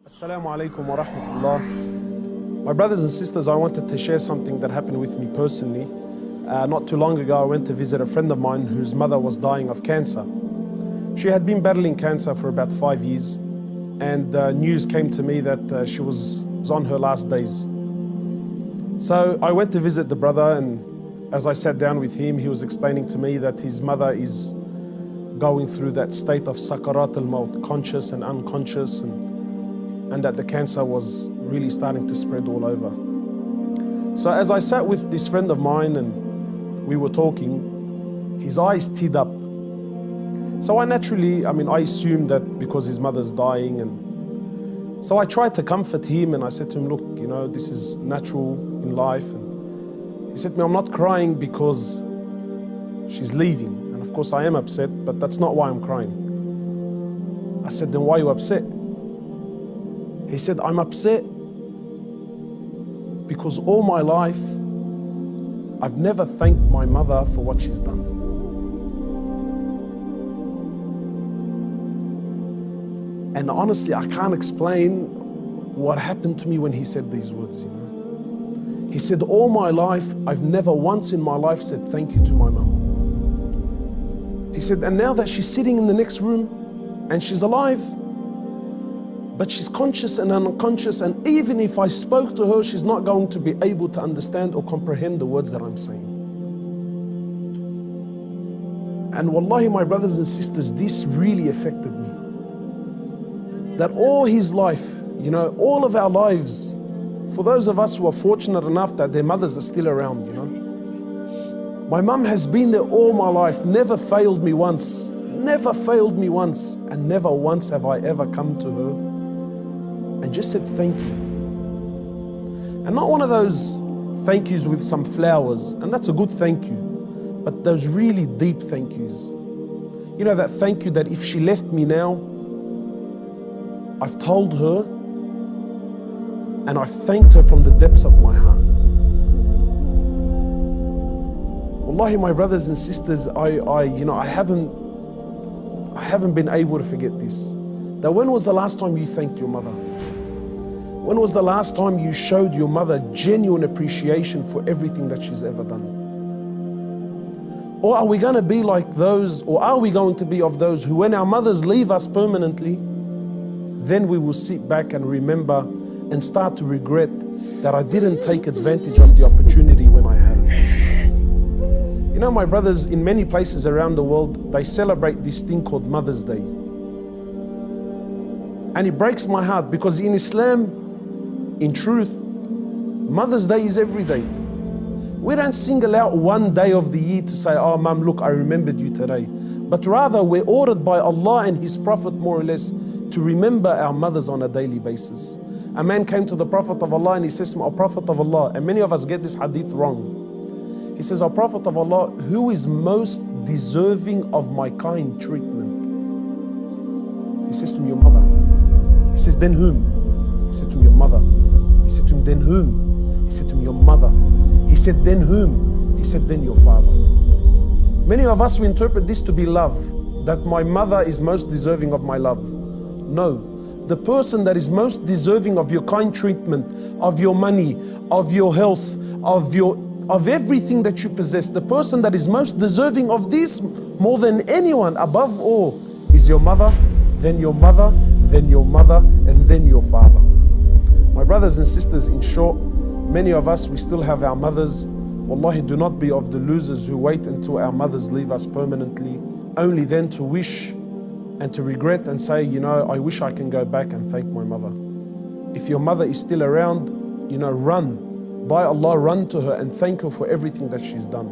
Assalaamu Alaikum wa Rahmatullahi. My brothers and sisters, I wanted to share something that happened with me personally. Not too long ago, I went to visit a friend of mine whose mother was dying of cancer. She had been battling cancer for about 5 years, and news came to me that she was on her last days. So I went to visit the brother, and as I sat down with him, he was explaining to me that his mother is going through that state of sakarat al-maut, conscious and unconscious, and that the cancer was really starting to spread all over. So as I sat with this friend of mine and we were talking, his eyes teared up. So I assumed that because his mother's dying, and so I tried to comfort him, and I said to him, look, this is natural in life. And he said to me, I'm not crying because she's leaving. And of course I am upset, but that's not why I'm crying. I said, then why are you upset? He said, I'm upset because all my life I've never thanked my mother for what she's done. And honestly, I can't explain what happened to me when he said these words. He said, all my life, I've never once in my life said thank you to my mum. He said, and now that she's sitting in the next room and she's alive, but she's conscious and unconscious, and even if I spoke to her, she's not going to be able to understand or comprehend the words that I'm saying. And wallahi, my brothers and sisters, this really affected me. That all his life, all of our lives, for those of us who are fortunate enough that their mothers are still around, my mum has been there all my life, never failed me once, and never once have I ever come to her and just said thank you. And not one of those thank yous with some flowers, and that's a good thank you, but those really deep thank yous. That thank you that if she left me now, I've told her and I've thanked her from the depths of my heart. Wallahi, my brothers and sisters, I haven't been able to forget this. That when was the last time you thanked your mother? When was the last time you showed your mother genuine appreciation for everything that she's ever done? Or are we going to be like those, or are we going to be of those who, when our mothers leave us permanently, then we will sit back and remember and start to regret that I didn't take advantage of the opportunity when I had it. My brothers, in many places around the world, they celebrate this thing called Mother's Day. And it breaks my heart because in Islam, in truth, Mother's Day is every day. We don't single out one day of the year to say, oh mum, look, I remembered you today. But rather we're ordered by Allah and His Prophet more or less to remember our mothers on a daily basis. A man came to the Prophet of Allah and he says to him, O Prophet of Allah, and many of us get this hadith wrong. He says, O Prophet of Allah, who is most deserving of my kind treatment? He says to him, your mother. He says, then whom? He said to him, your mother. He said to him, then whom? He said to him, your mother. He said, then whom? He said, then your father. Many of us, we interpret this to be love, that my mother is most deserving of my love. No, the person that is most deserving of your kind treatment, of your money, of your health, of everything that you possess, the person that is most deserving of this more than anyone, above all, is your mother, then your mother, then your mother, and then your father. My brothers and sisters, in short, many of us, we still have our mothers. Wallahi, do not be of the losers who wait until our mothers leave us permanently, only then to wish and to regret and say, I wish I can go back and thank my mother. If your mother is still around, run. By Allah, run to her and thank her for everything that she's done.